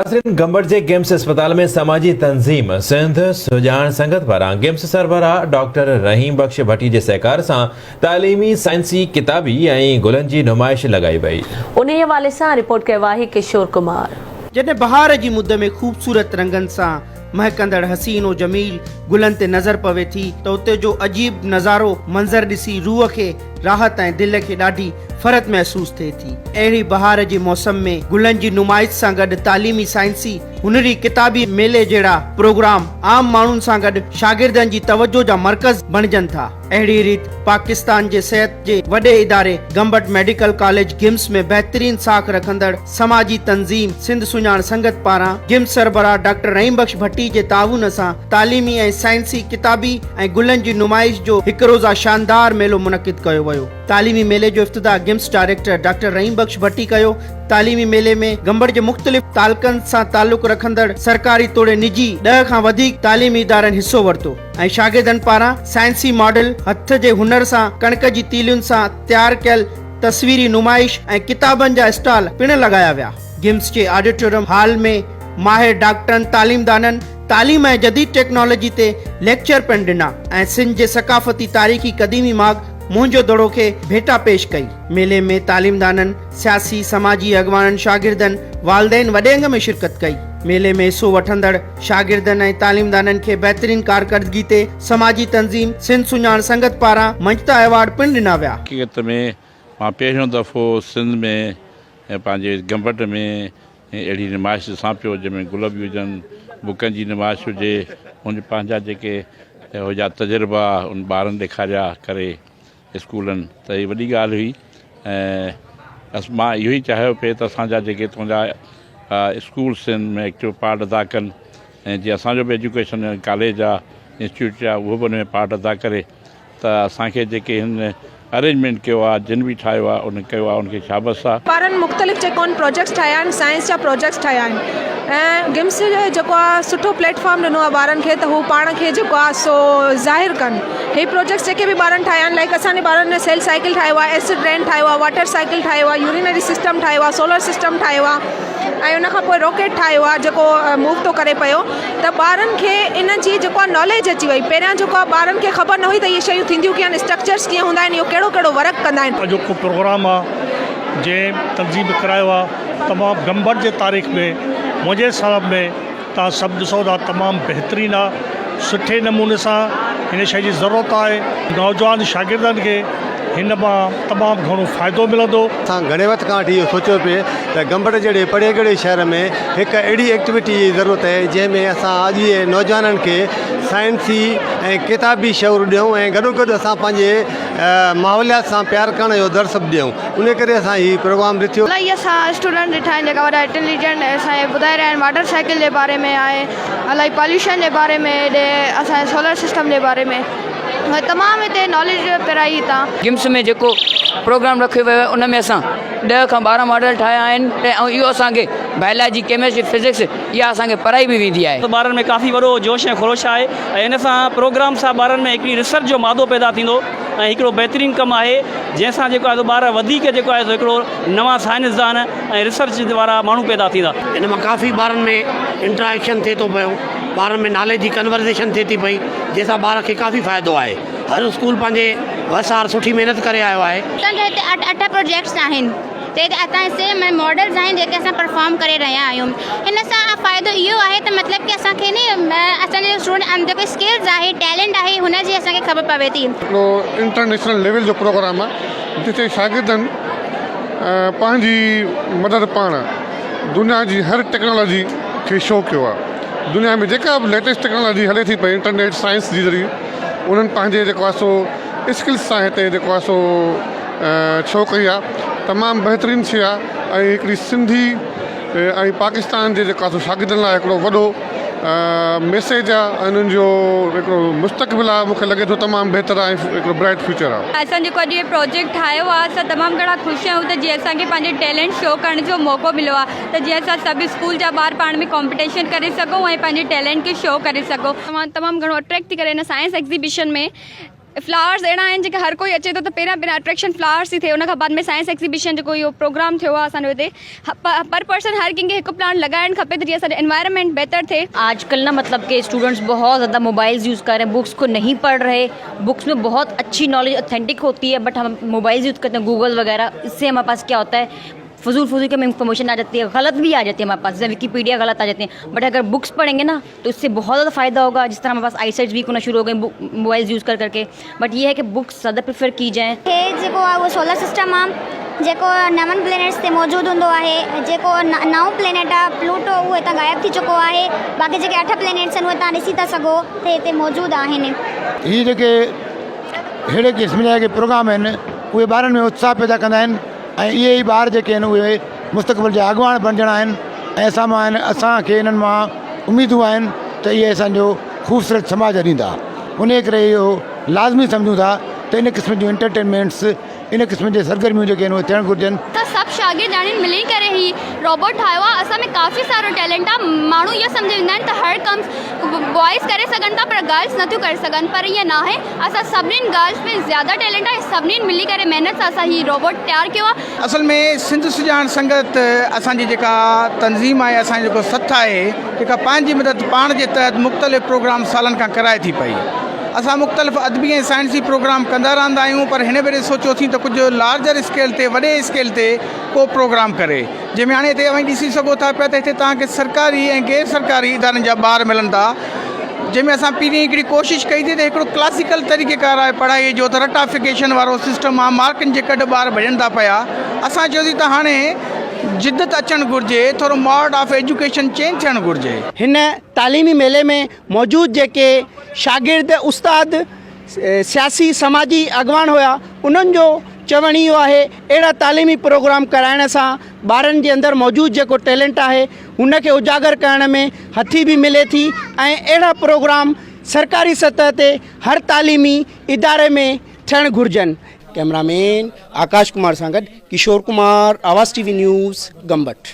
नाज़रीन, गंबड़ जे गिम्स अस्पताल में समाजी तंज़ीम सिंध सुजान संगत पारां गिम्स सरबराह डॉक्टर रहीम बख्श भट्टी जे सहकार सां तालीमी साइंसी किताबी ऐं गुलनि जी नुमाइश लगाई वई। उन हवाले सां रिपोर्ट कयो आहे किशोर कुमार। जॾहिं बहार जी मुद में ख़ूबसूरत रंगनि सां महकंदड़ हसीनो जमील गुलनि ते नज़र पवे थी त उते जो अजीब नज़ारो मंज़र ॾिसी रूह खे राहत ऐं दिल खे ॾाढी फरत महसूस थिए थी। अहिड़ी बहार जे मौसम में गुलनि जी नुमाइश सां गॾु तालीमी साइंसी हुनरी किताबी मेले जहिड़ा प्रोग्राम आम माण्हुनि सां गॾु शागिर्दनि जी तवज्जो जा मर्कज़ बणजनि था। अहिड़ी रीत पाकिस्तान जे सिहत जे वॾे इदारे गंबट मेडिकल कॉलेज गिम्स में बहितरीन साख रखंदड़ समाजी तंज़ीम सिंध सुञाण संगत पारां गिम्स सरबराह डॉक्टर रहीम बख्श भट्टी जे ताउन सां तालीमी ऐं साइंसी किताबी ऐं गुलनि जी नुमाइश जो हिकु रोज़ा शानदार मेलो मुनक़िद कयो वियो। तालीमी मेले जो इफ्तिताह गिम्स डायरेक्टर डॉक्टर रहीम बख्श भट्टी कयो। तालीमी मेले में गंबड़ जे मुख़्तलिफ़ तालुकनि सां ताल्लुक़ रखंदड़ सरकारी तोड़े निजी 10 खां वधीक तालीमी इदारनि हिस्सो वरितो ऐं शागिर्दनि पारां साइंसी मॉडल हथ जे हुनर सां कणक जी तीलियुनि सां तैयार कयल तस्वीरी नुमाइश ऐं किताबनि जा स्टॉल पिण लॻाया विया। गिम्स जे ऑडिटोरियम हॉल में माहिर डॉक्टरनि तालीमदाननि तालीम ऐं जदीद टेक्नोलॉजी ते लेक्चर पिण ॾिना ऐं सिंध जे सकाफ़ती तारीख़ी क़दीमी माग मुंहिंजो दड़ो खे भेटा पेश कई। मेले में तालीमदाननि सियासी समाजी अॻवाननि शागिर्दनि वालदेन वॾे अंग में शिरकत कई। मेले में हिस्सो वठंदड़ शागिर्दनि ऐं तालीमदाननि खे बहितरीन कारकर्दगी ते समाजी तंज़ीम सिंध सुञाण संगत पारां मंजता अवार्ड पिण ॾिना विया। हक़ीक़त में मां पहिरियों दफ़ो सिंध में पंहिंजे गंबट में अहिड़ी नुमाइश ॾिसां पियो जंहिंमें गुल बि हुजनि, बुकनि जी नुमाइश हुजे, उन पंहिंजा जेके हुजा तजुर्बा उन ॿारनि ॾेखारिया करे स्कूलनि, त हीअ वॾी ॻाल्हि हुई। ऐं मां इहो ई चाहियो पिए त असांजा जेके तुंहिंजा स्कूल सिंध में एक्टिव पार्ट अदा कनि ऐं जीअं असांजो बि एजुकेशन कॉलेज आहे इंस्टीट्यूट आहे उहो बि उन में पार्ट अदा करे, त असांखे जेके हिन अरेंजमेंट कयो आहे जिन बि ठाहियो आहे उन कयो आहे उनखे शाबाश आहे। ॿारनि मुख़्तलिफ़ जेको प्रोजेक्ट्स ठाहिया आहिनि, साइंस जा प्रोजेक्ट्स ठाहिया आहिनि ऐं गिम्स जो जेको आहे सुठो प्लेटफॉर्म ॾिनो आहे ॿारनि खे त हू पाण खे जेको आहे सो ज़ाहिर कनि। हे प्रोजेक्ट्स जेके बि ॿारनि ठाहिया आहिनि, लाइक असांजे ॿारनि ने सेल साइकिल ठाहियो आहे, एसिड रेन ठाहियो आहे, वाटर साइकिल ठाहियो आहे, यूरिनरी सिस्टम ठाहियो आहे, सोलर सिस्टम ठाहियो आहे ऐं उनखां पोइ रॉकेट ठाहियो आहे जेको मूव थो करे पियो। त ॿारनि खे इन जी जेको आहे नॉलेज अची वई। पहिरियां जेको आहे ॿारनि खे ख़बर न हुई त इहे शयूं थींदियूं कीअं, स्ट्रक्चर्स कीअं हूंदा आहिनि, इहो कहिड़ो कहिड़ो वर्क कंदा आहिनि। अॼोको प्रोग्राम आहे जंहिं तंज़ीम करायो आहे तमामु गंबट जे तारीख़ में मुंहिंजे हिसाब में तव्हां सभु ॾिसो था तमामु बहितरीनु आहे। सुठे नमूने सां हिन शइ जी ज़रूरत आहे। नौजवान शागिर्दनि खे हिन मां तमामु घणो फ़ाइदो मिलंदो। असां घणे वक़्त खां वठी इहो सोचियो पिए त गंबट जहिड़े परे शहर में हिकु अहिड़ी एक्टिविटी जी ज़रूरत आहे जंहिंमें असां अॼु जे नौजवाननि खे साइंसी ऐं किताबी शौर ॾियूं ऐं गॾोगॾु असां पंहिंजे माहौलियात सां प्यार करण जो दर्स बि ॾियूं। उन करे असां हीउ प्रोग्राम ॾिठो। इलाही असां स्टूडेंट ॾिठा आहिनि जेका वॾा इंटेलिजेंट असांखे ॿुधाए रहिया आहिनि। वाटर साइकिल जे बारे में आहे, इलाही पॉल्यूशन जे बारे में, असांजे सोलर सिस्टम जे बारे में तमामु हिते नॉलेज पिराई था। गिम्स में जेको प्रोग्राम रखियो वियो आहे उन में असां 10 खां 12 मॉडल ठाहिया आहिनि ऐं इहो असांखे बायोलॉजी केमिस्ट्री फिज़िक्स इहा असांखे पढ़ाई बि वेंदी आहे। ॿारनि में काफ़ी वॾो जोश ऐं ख़रोश आहे ऐं इन सां प्रोग्राम सां ॿारनि में हिकिड़ी रिसर्च जो मादो पैदा थींदो ऐं हिकिड़ो बहितरीनु कमु आहे जंहिंसां जेको आहे ॿार वधीक जेको आहे हिकिड़ो नवां साइंसदान ऐं रिसर्च वारा माण्हू पैदा थींदा। इन मां काफ़ी ॿारनि में इंट्रैक्शन थिए थो पियो, ॿारनि में नॉलेज जी कन्वर्सेशन थिए थी पई जंहिंसां ॿार खे काफ़ी फ़ाइदो आहे। हर स्कूल पंहिंजे वसार सुठी महिनत करे आयो आहे। असांजे हिते 8 प्रोजेक्ट्स आहिनि ते असां हिते मॉडल्स आहिनि जेके असां परफॉर्म करे रहिया आहियूं। हिन सां फ़ाइदो इहो आहे त मतिलबु की असांखे असांजे स्टूडेंट जेके स्किल्स आहे, टैलेंट आहे, हुनजी असांखे ख़बर पवे थी। इंटरनेशनल लेवल जो प्रोग्राम आहे जिते शागिर्दनि पंहिंजी मदद पाण दुनिया जी हर टेक्नोलॉजी खे शो कयो आहे। दुनिया में जेका बि लेटेस्ट टेक्नोलॉजी हले थी पई इंटरनेट साइंस जे ज़रिए उन्हनि पंहिंजे जेको आहे सो स्किल्स सां हिते जेको आहे सो शो कई आहे। तमामु बहितरीनु शइ आहे ऐं हिकिड़ी सिंधी ऐं पाकिस्तान जे जेको आहे सो शागिर्दनि लाइ हिकिड़ो वॾो मैसेज आहे। उन्हनि जो हिकिड़ो मुस्तक़बिल आहे, मूंखे लॻे थो तमामु बहितर आहे, हिकिड़ो ब्राइट फ्यूचर आहे। असां जेको अॼु प्रोजेक्ट ठाहियो आहे असां तमामु घणा ख़ुशि आहियूं त जीअं असांखे पंहिंजे टैलेंट शो करण जो मौक़ो मिलियो आहे त जीअं असां सभु स्कूल जा ॿार पाण में कॉम्पिटिशन करे सघूं ऐं पंहिंजे टैलेंट खे शो करे सघूं। तमामु घणो अट्रैक्ट थी करे हिन साइंस एग्ज़िबिशन में फ्लावर्स अहिड़ा आहिनि जेके हर कोई अचे थो त पहिरियां अट्रैक्शन फ्लावर्स ई थिए, उन खां बाद में साइंस एक्ज़िबिशन जेको इहो प्रोग्राम थियो आहे असांजो हिते, पर पर्सन हर कंहिंखे हिकु प्लांट लॻाइणु खपे त जीअं असांजो एनवायरनमेंट बहितर थिए। आजकल ना मतलब कि स्टूडेंट्स बहुत ज़्यादा मोबाइल्स यूज़ कर रहे हैं, बुक्स को नहीं पढ़ रहे। बुक्स में बहुत अच्छी नॉलेज ऑथेंटिक होती है, बट हम मोबाइल्स यूज़ करते हैं, गूगल वगैरह। इससे हमारे पास क्या होता है, फजूल की हमें इन्फॉर्मेशन आ जाती है, गलत भी आ जाती है हमारे पास, जैसे विकीपीडिया गलत आ जाती है। बट अगर बुक्स पढ़ेंगे ना तो इससे बहुत ज़्यादा फ़ायदा होगा। जिस तरह हमारे पास आईसाइट्स वीक होना शुरू हो गए मोबाइल्स यूज़ करके, बट ये है कि बुक्स ज़्यादा प्रेफर की जाएँ। जेको आहे उहो सोलर सिस्टम आहे जेको 9 प्लेनेट्स ते मौजूदु हूंदो आहे। जेको 9 प्लेनेट आहे प्लूटो उहो हितां गायब थी चुको आहे। बाक़ी जेके 8 प्लेनेट्स आहिनि उहे तव्हां ॾिसी था सघो त हिते मौजूदु आहिनि। हीअ जेके अहिड़े क़िस्म जा जेके प्रोग्राम आहिनि उहे ॿारनि में उत्साह पैदा कंदा आहिनि ऐं इहे ई ॿार जेके आहिनि उहे मुस्तक़बिल जा अॻुवान बणिजणा आहिनि ऐं असांखे इन्हनि मां उमेदूं आहिनि त इहे असांजो ख़ूबसूरत समाज ॾींदा। उन करे इहो लाज़मी सम्झूं था त इन क़िस्म जूं एंटरटेनमेंट्स, इन क़िस्म जे सरगर्मियूं जेके आहिनि उहे थियणु घुरिजनि। त सभु शागिर्द आहिनि मिली करे ही रोबोट ठाहियो आहे। असां में काफ़ी सारो टैलेंट आहे। माण्हू इहो सम्झी वेंदा आहिनि त हर कमु बॉइज़ करे सघनि था पर गर्ल्स नथियूं करे सघनि, पर ईअं न आहे। असां सभिनीनि गर्ल्स में ज़्यादा टैलेंट आहे, सभिनीनि मिली करे महिनत सां असां हीउ रोबोट तयारु कयो आहे। असल में सिंध सुजाण संगत असांजी जेका तंज़ीम आहे, असांजो जेको सथ आहे, जेका पंहिंजी मदद पाण जे तहत मुख़्तलिफ़ प्रोग्राम सालनि खां कराए थी पई। असां मुख़्तलिफ़ अदबी ऐं साइंसी प्रोग्राम कंदा रहंदा आहियूं, पर हिन भेरे सोचियोसीं त कुझु लार्जर स्केल ते, वॾे स्केल ते को प्रोग्राम करे, जंहिंमें हाणे हिते अव्हां ॾिसी सघो था पिया त हिते तव्हांखे सरकारी ऐं गैर सरकारी इदारनि जा ॿार मिलनि था, जंहिंमें असां पहिरीं हिकिड़ी कोशिशि कई थी त हिकिड़ो क्लासिकल तरीक़ेकार आहे पढ़ाईअ जो, त रटाफिकेशन वारो सिस्टम आहे, मार्कनि जे कॾ ॿार भॼनि था पिया। असां चयोसीं त हाणे जिद्दत अचणु घुरिजे, थोरो मॉड ऑफ एजुकेशन चेंज थियणु घुरिजे। हिन तालीमी मेले में मौजूदु जेके शागिर्द, उस्ताद, सियासी समाजी अॻवान हुआ, उन्हनि जो चवणु इहो आहे अहिड़ा तालीमी प्रोग्राम कराइण सां ॿारनि जे अंदरि मौजूदु जेको टैलेंट आहे उनखे उजागर करण में हथी बि मिले थी ऐं अहिड़ा प्रोग्राम सरकारी सतह ते हर तालीमी इदारे में थियणु घुरिजनि। कैमरामैन आकाश कुमार सां गॾु किशोर कुमार, आवाज़ टीवी न्यूज़, गंबट।